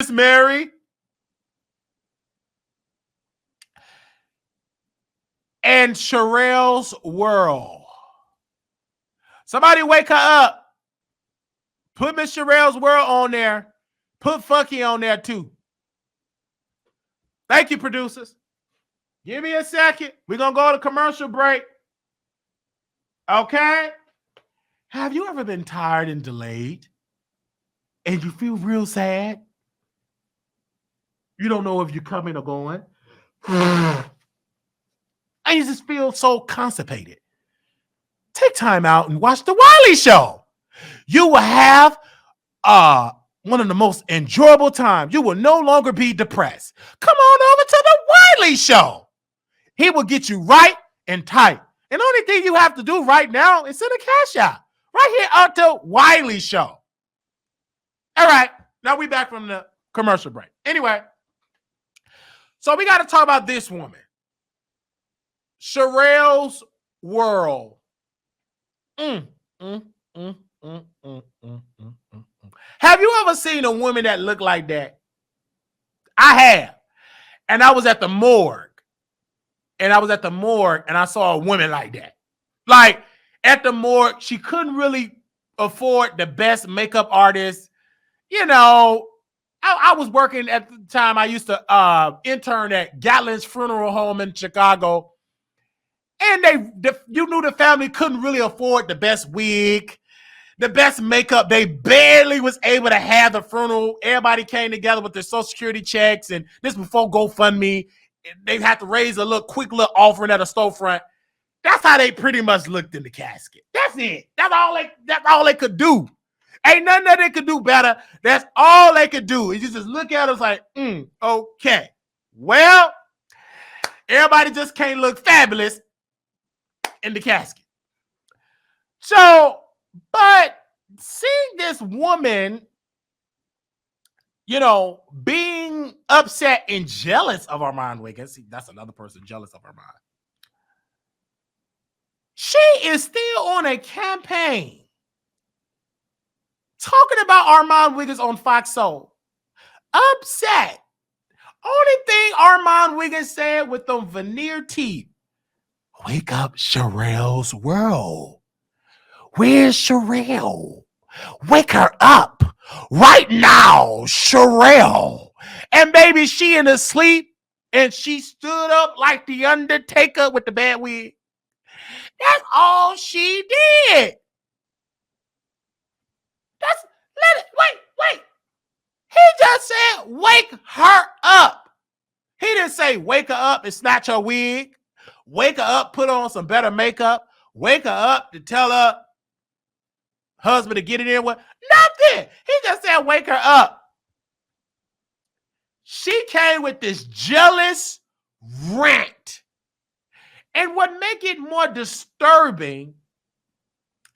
Miss Mary. And Sharrell's world. Somebody wake her up. Put Miss Sharrell's world on there. Put Funky on there too. Thank you, producers. Give me a second. We're going to go to commercial break. Okay? Have you ever been tired and delayed? And you feel real sad? You don't know if you're coming or going. And you just feel so constipated. Take time out and watch the Wiley Show. You will have one of the most enjoyable times. You will no longer be depressed. Come on over to the Wiley Show. He will get you right and tight. And the only thing you have to do right now is send a cash out. Right here on the Wiley Show. All right. Now we back from the commercial break. Anyway. So we got to talk about this woman. Sharrell's world. Have you ever seen a woman that looked like that? I have. And I was at the morgue. And I saw a woman like that. Like, at the morgue, she couldn't really afford the best makeup artist. You know, I was working at the time. I used to intern at Gatlin's Funeral Home in Chicago. And you knew the family couldn't really afford the best wig, the best makeup. They barely was able to have the funeral. Everybody came together with their Social Security checks. And this before GoFundMe. They had to raise a quick little offering at a storefront. That's how they pretty much looked in the casket. That's it. That's all they could do. Ain't nothing that they could do better. That's all they could do. You just look at us like, okay. Well, everybody just can't look fabulous in the casket. So, but seeing this woman, you know, being upset and jealous of Armon Wiggins. See, that's another person jealous of Armon. She is still on a campaign talking about Armon Wiggins on Fox Soul. Upset. Only thing Armon Wiggins said with them veneer teeth. Wake up, Sharrell's world. Where's Charelle? Wake her up right now, Sharrell. And baby, she in her sleep and she stood up like the Undertaker with the bad wig. That's all she did. Wait. He just said, wake her up. He didn't say, wake her up and snatch her wig. Wake her up, put on some better makeup. Wake her up to tell her husband to get it in with. Nothing. He just said, wake her up. She came with this jealous rant. And what make it more disturbing,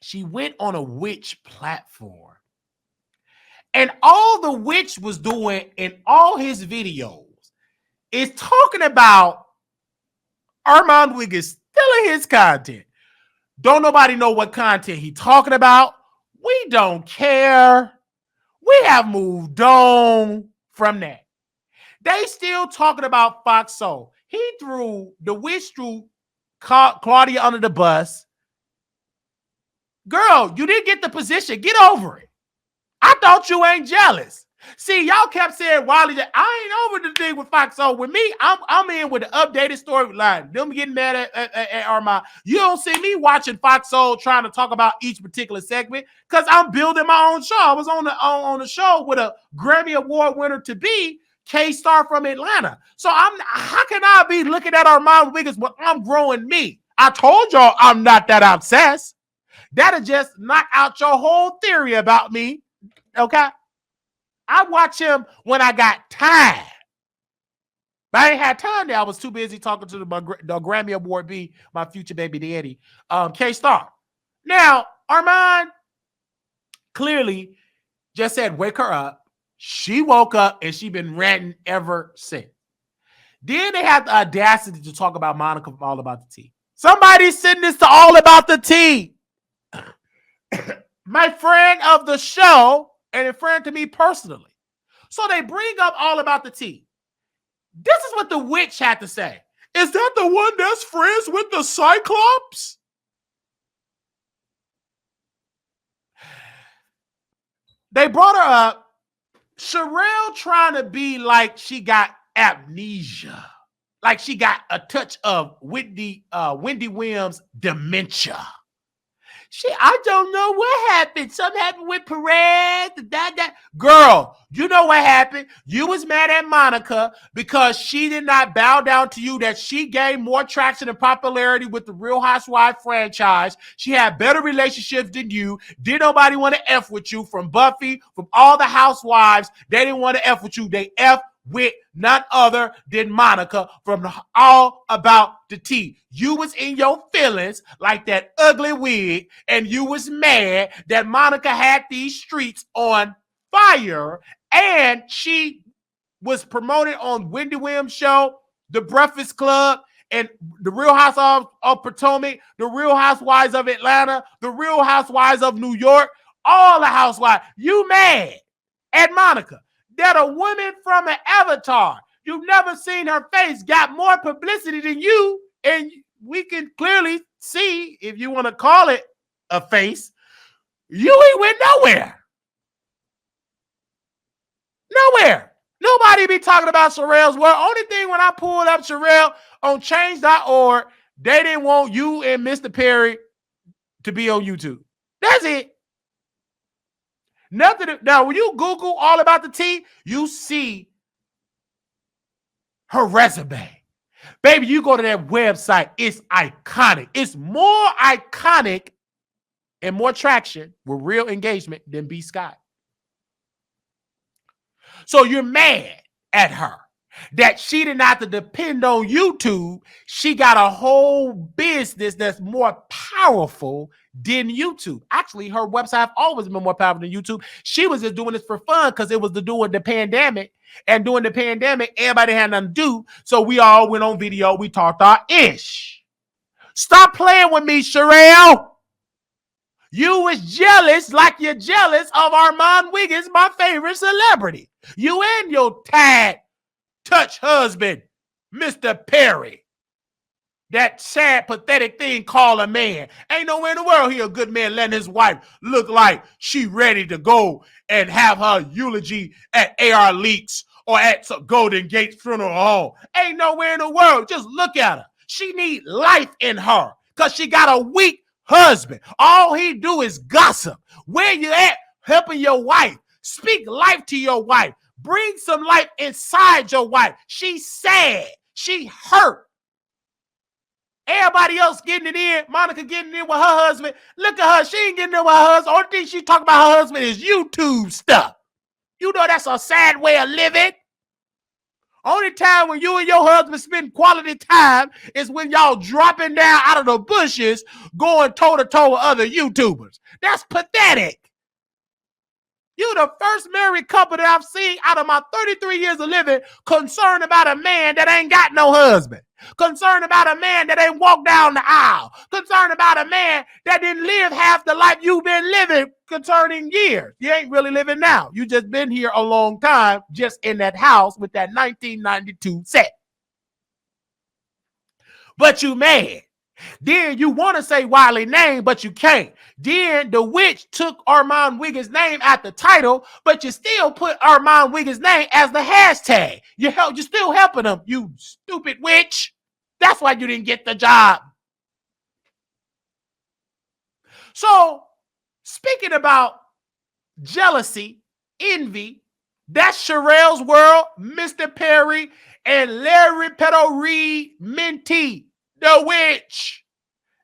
she went on a witch platform. And all the witch was doing in all his videos is talking about Armon Wiggins stealing his content. Don't nobody know what content he talking about. We don't care. We have moved on from that. They still talking about Fox Soul. The witch threw Claudia under the bus. Girl, you didn't get the position. Get over it. I thought you ain't jealous. See, y'all kept saying, Wiley, I ain't over the thing with Fox Soul. With me, I'm in with the updated storyline. Them getting mad at Armon. You don't see me watching Fox Soul trying to talk about each particular segment because I'm building my own show. I was on the show with a Grammy Award winner to be K-Star from Atlanta. So how can I be looking at Armon Wiggins when I'm growing me? I told y'all I'm not that obsessed. That'll just knock out your whole theory about me. Okay? I watch him when I got time. But I ain't had time there. I was too busy talking to the Grammy Award B, my future baby daddy, K-Star. Now, Armon clearly just said, wake her up. She woke up and she been ranting ever since. Then they had the audacity to talk about Monica from All About the Tea. Somebody send this to All About the Tea. My friend of the show and a friend to me personally So they bring up all about the tea. This is what the witch had to say. Is that the one that's friends with the Cyclops? They brought her up. Sharrell trying to be like she got amnesia. Like she got a touch of Wendy Williams dementia. I don't know what happened. Something happened with Perez. Girl, you know what happened? You was mad at Monica because she did not bow down to you, that she gained more traction and popularity with the Real Housewives franchise. She had better relationships than you. Did nobody want to F with you? From Buffy, from all the housewives, they didn't want to F with you. They F with none other than Monica from All About the Tea. You was in your feelings like that ugly wig, and you was mad that Monica had these streets on fire, and she was promoted on Wendy Williams' show, The Breakfast Club, and The Real Housewives of Potomac, The Real Housewives of Atlanta, The Real Housewives of New York, all the housewives. You mad at Monica that a woman from an avatar, you've never seen her face, got more publicity than you, and we can clearly see, if you want to call it a face, you ain't went nowhere. Nowhere. Nobody be talking about Sharrell's world. Only thing, when I pulled up Charelle on change.org, they didn't want you and Mr. Perry to be on YouTube. That's it. Nothing. Now, when you Google All About the Tea, you see her resume. Baby, you go to that website. It's iconic. It's more iconic and more traction with real engagement than B. Scott. So you're mad at her that she didn't have to depend on YouTube. She got a whole business that's more powerful than YouTube. Actually, her website have always been more powerful than YouTube. She was just doing this for fun because it was during the pandemic. And during the pandemic, everybody had nothing to do. So we all went on video. We talked our ish. Stop playing with me, Sharrell. You was jealous like you're jealous of Armon Wiggins, my favorite celebrity. You and your tag touch husband, Mr. Perry. That sad, pathetic thing called a man. Ain't nowhere in the world he a good man letting his wife look like she ready to go and have her eulogy at AR Leaks or at some Golden Gate funeral home. Ain't nowhere in the world. Just look at her. She need life in her because she got a weak husband. All he do is gossip. Where you at helping your wife? Speak life to your wife. Bring some life inside your wife. She's sad. She hurt. Everybody else getting it in. Monica getting in with her husband. Look at her. She ain't getting in with her husband. Only thing she talking about her husband is YouTube stuff. You know that's a sad way of living. Only time when you and your husband spend quality time is when y'all dropping down out of the bushes going toe-to-toe with other YouTubers. That's pathetic. You the first married couple that I've seen out of my 33 years of living concerned about a man that ain't got no husband. Concerned about a man that ain't walked down the aisle. Concerned about a man that didn't live half the life you've been living concerning years. You ain't really living now. You just been here a long time just in that house with that 1992 set. But you mad. Then you want to say Wiley name, but you can't. Then the witch took Armon Wiggins' name at the title, but you still put Armon Wiggins' name as the hashtag. You're still helping them, you stupid witch. That's why you didn't get the job. So, speaking about jealousy, envy, that's Sharrell's world, Mr. Perry, and Larry Pedo Reed Mentee. The witch.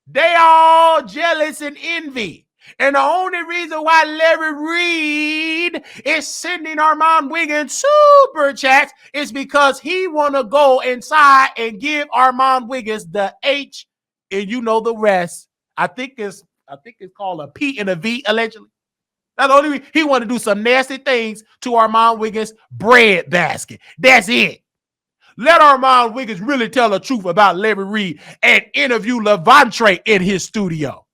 They all jealous and envy. And the only reason why Larry Reed is sending Armon Wiggins super chats is because he want to go inside and give Armon Wiggins the H, and you know the rest. I think it's called a P and a V, allegedly. That's the only reason he want to do some nasty things to Armon Wiggins' bread basket. That's it. Let Armon Wiggins really tell the truth about Larry Reed and interview Levantre in his studio.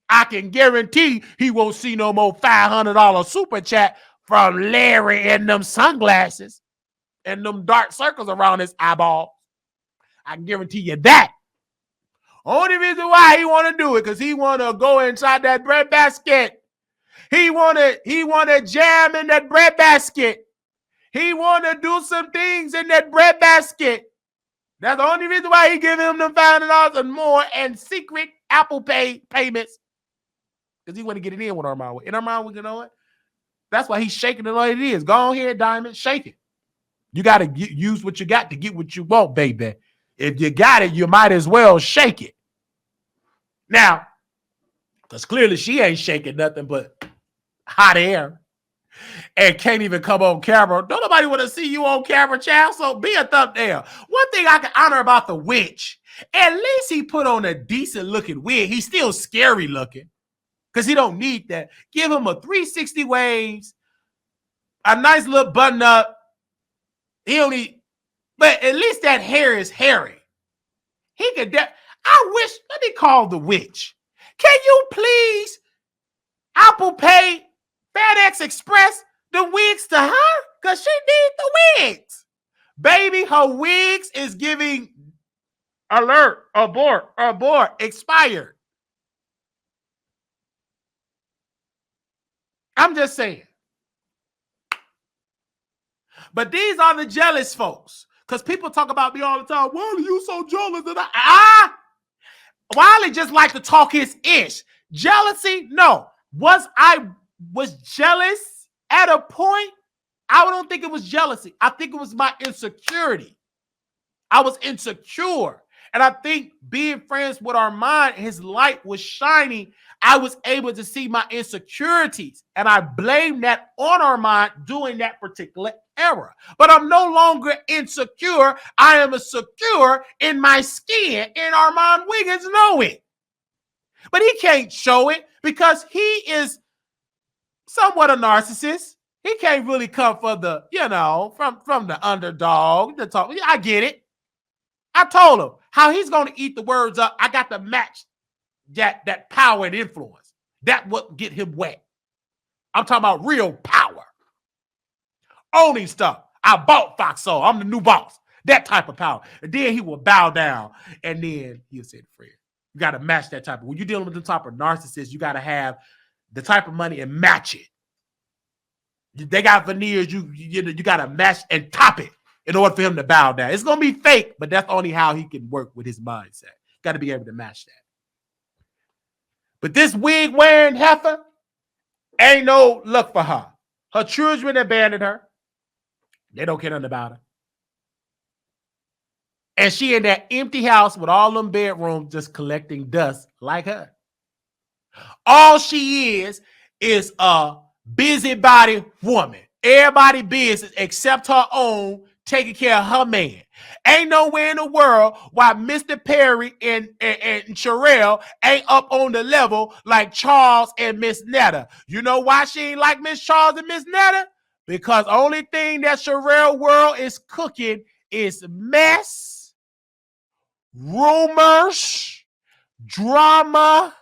I can guarantee he won't see no more $500 super chat from Larry and them sunglasses and them dark circles around his eyeball. I guarantee you that. Only reason why he want to do it because he want to go inside that bread basket. He want to jam in that bread basket. He want to do some things in that bread basket. That's the only reason why he giving him them $500 and more and secret Apple Pay payments. Because he want to get it in with Armon. And Armon, you know what? That's why he's shaking it like it is. Go on here, Diamond, shake it. You got to use what you got to get what you want, baby. If you got it, you might as well shake it. Now, because clearly she ain't shaking nothing but hot air and can't even come on camera. Don't nobody want to see you on camera, child, so be a thumbnail. One thing I can honor about the witch, at least he put on a decent-looking wig. He's still scary looking because he don't need that. Give him a 360 waves, a nice little button-up. He don't need, but at least that hair is hairy. He could, I wish, let me call the witch. Can you please Apple Pay, FedEx Express the wigs to her? Because she needs the wigs. Baby, her wigs is giving alert, abort, expired. I'm just saying. But these are the jealous folks. Because people talk about me all the time. Why are you so jealous? Wiley just like to talk his ish. Jealousy? No. Was jealous at a point? I don't think it was jealousy. I think it was my insecurity. I was insecure. And I think being friends with Armon, his light was shining. I was able to see my insecurities. And I blame that on Armon during that particular era. But I'm no longer insecure. I am secure in my skin. And Armon Wiggins know it. But he can't show it because he is somewhat a narcissist. He can't really come for the, from the underdog. The talk. I get it. I told him how he's going to eat the words up. I got to match that power and influence. That would get him wet. I'm talking about real power. Owning stuff. I bought Foxhole. I'm the new boss. That type of power. And then he will bow down. And then he'll say, Fred, you got to match that type of. When you're dealing with the type of narcissist, you got to have the type of money and match it. They got veneers. You got to match and top it in order for him to bow down. It's going to be fake, but that's only how he can work with his mindset. Got to be able to match that. But this wig-wearing heifer ain't no luck for her. Her children abandoned her. They don't care nothing about her. And she in that empty house with all them bedrooms just collecting dust like her. All she is a busybody woman. Everybody business except her own, taking care of her man. Ain't nowhere in the world why Mr. Perry and Charelle ain't up on the level like Charles and Miss Netta. You know why she ain't like Miss Charles and Miss Netta? Because only thing that Sharrell world is cooking is mess, rumors, drama,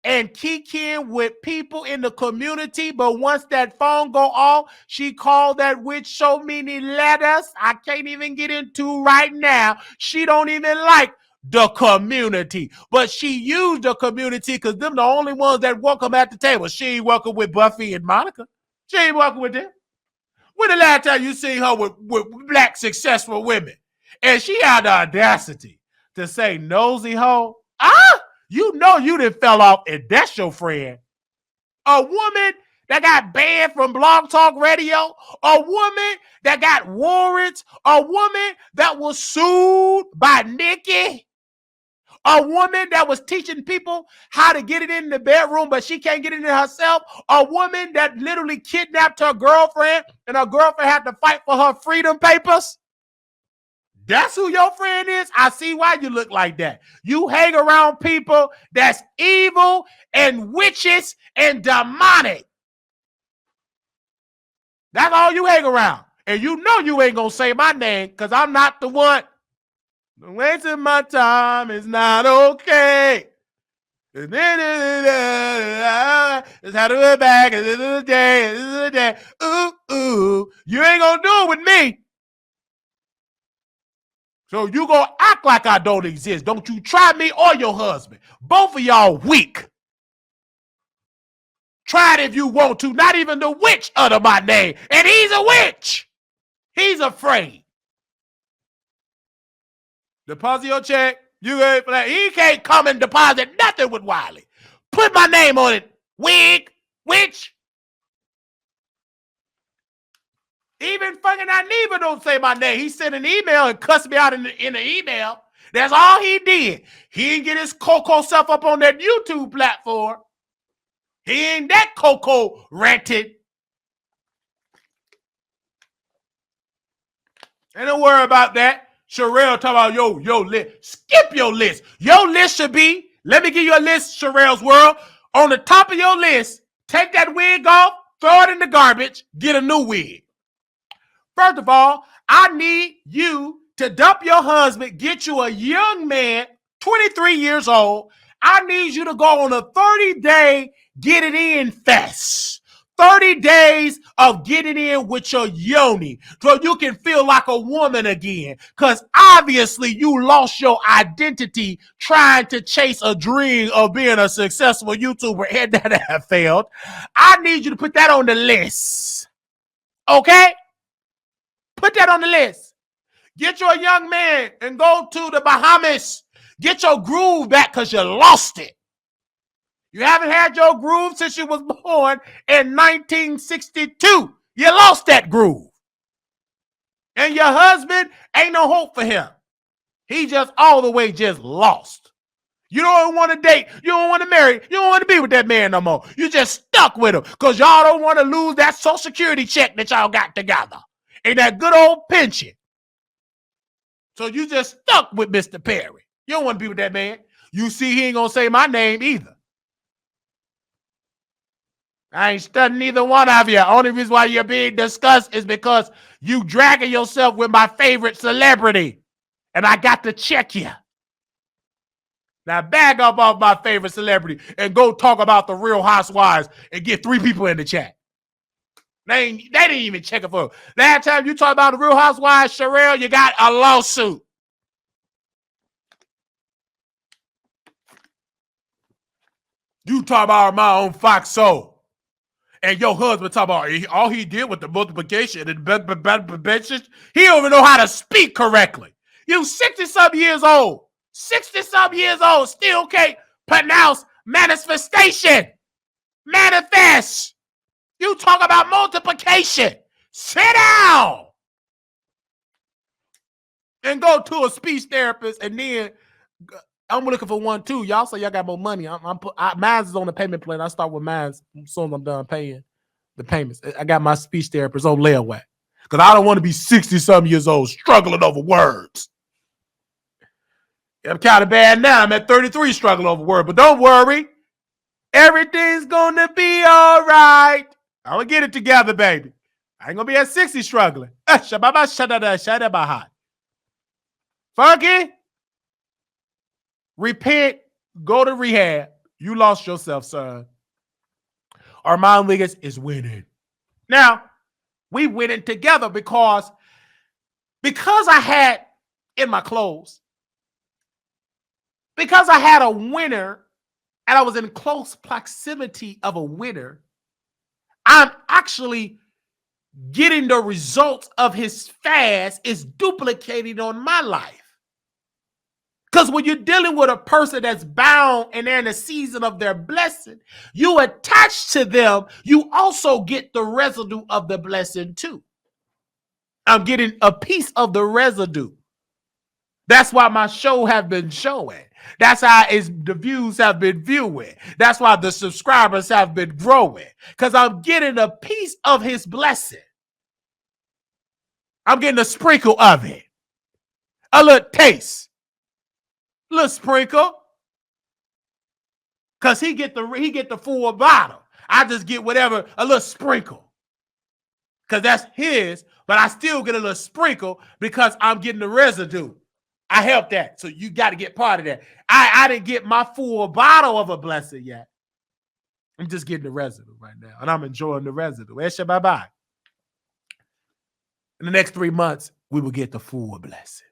and kikiing with people in the community. But once that phone go off, she called that witch so many letters I can't even get into right now. She don't even like the community. But she used the community because them the only ones that welcome at the table. She ain't welcome with Buffy and Monica. She ain't welcome with them. When the last time you seen her with black successful women? And she had the audacity to say nosy hoe. You know you done fell off, and that's your friend. A woman that got banned from Blog Talk Radio, a woman that got warrants, a woman that was sued by Nikki, a woman that was teaching people how to get it in the bedroom, but she can't get it in herself, a woman that literally kidnapped her girlfriend, and her girlfriend had to fight for her freedom papers. That's who your friend is? I see why you look like that. You hang around people that's evil and witches and demonic. That's all you hang around. And you know you ain't going to say my name because I'm not the one. Wasting my time is not okay. It's how to look back. This is the day. This is the day. Ooh, ooh. You ain't gonna do it with me. So you gonna act like I don't exist. Don't you try me or your husband. Both of y'all weak. Try it if you want to. Not even the witch under my name. And he's a witch. He's afraid. Deposit your check. You ain't play. He can't come and deposit nothing with Wiley. Put my name on it. Witch. Even fucking Dineva don't say my name. He sent an email and cussed me out in the email. That's all he did. He didn't get his Coco self up on that YouTube platform. He ain't that Coco rented. And don't worry about that. Sharrell talking about your list. Skip your list. Your list should be, let me give you a list, Sharrell's World. On the top of your list, take that wig off, throw it in the garbage, get a new wig. First of all, I need you to dump your husband, get you a young man, 23 years old. I need you to go on a 30-day get it in fest. 30 days of getting in with your yoni so you can feel like a woman again. Because obviously you lost your identity trying to chase a dream of being a successful YouTuber and that have failed. I need you to put that on the list. Okay? Put that on the list. Get your young man and go to the Bahamas. Get your groove back because you lost it. You haven't had your groove since you was born in 1962. You lost that groove. And your husband, ain't no hope for him. He just all the way just lost. You don't want to date. You don't want to marry. You don't want to be with that man no more. You just stuck with him because y'all don't want to lose that Social Security check that y'all got together. And that good old pension. So you just stuck with Mr. Perry. You don't want to be with that man. You see, he ain't going to say my name either. I ain't studying neither one of you. Only reason why you're being discussed is because you dragging yourself with my favorite celebrity. And I got to check you. Now bag up off my favorite celebrity and go talk about the Real Housewives and get 3 people in the chat. They didn't even check it for. Last time you talked about the Real Housewives, Charelle, you got a lawsuit. You talk about my own Fox Soul. And your husband talk about all he did with the multiplication and the he don't even know how to speak correctly. You 60-something years old. 60-something years old. Still can't pronounce manifestation. Manifest. You talk about multiplication. Sit down. And go to a speech therapist. And then I'm looking for one too. Y'all say y'all got more money. Mine's is on the payment plan. I start with mine's as soon as I'm done paying the payments. I got my speech therapist on layaway. Because I don't want to be 60-something years old struggling over words. I'm kind of bad now. I'm at 33 struggling over words. But don't worry. Everything's going to be all right. I'm going to get it together, baby. I ain't going to be at 60 struggling. Funky. Repent. Go to rehab. You lost yourself, son. Armon Wiggins is winning. Now, we winning together because I had in my clothes, because I had a winner and I was in close proximity of a winner, I'm actually getting the results of his fast is duplicating on my life. Because when you're dealing with a person that's bound and they're in a season of their blessing, you attach to them, you also get the residue of the blessing too. I'm getting a piece of the residue. That's why my show have been showing. That's how the views have been viewing. That's why the subscribers have been growing. Because I'm getting a piece of his blessing. I'm getting a sprinkle of it. A little taste. A little sprinkle. Because he get the full bottle. I just get whatever, a little sprinkle. Because that's his, but I still get a little sprinkle because I'm getting the residue. I helped that. So you got to get part of that. I didn't get my full bottle of a blessing yet. I'm just getting the residue right now. And I'm enjoying the residue. Bye-bye. In the next 3 months, we will get the full blessing.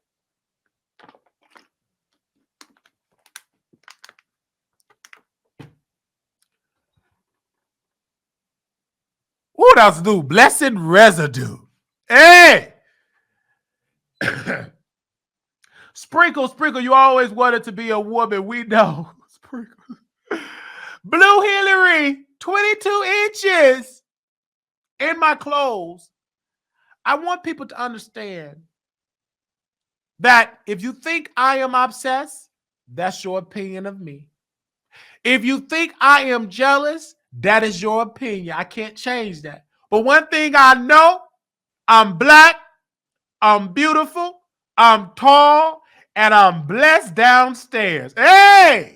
What else do? Blessing residue. Hey! Sprinkle, you always wanted to be a woman. We know. Sprinkle. Blue Hillary, 22 inches in my clothes. I want people to understand that if you think I am obsessed, that's your opinion of me. If you think I am jealous, that is your opinion. I can't change that. But one thing I know, I'm black, I'm beautiful, I'm tall, and I'm blessed downstairs. Hey!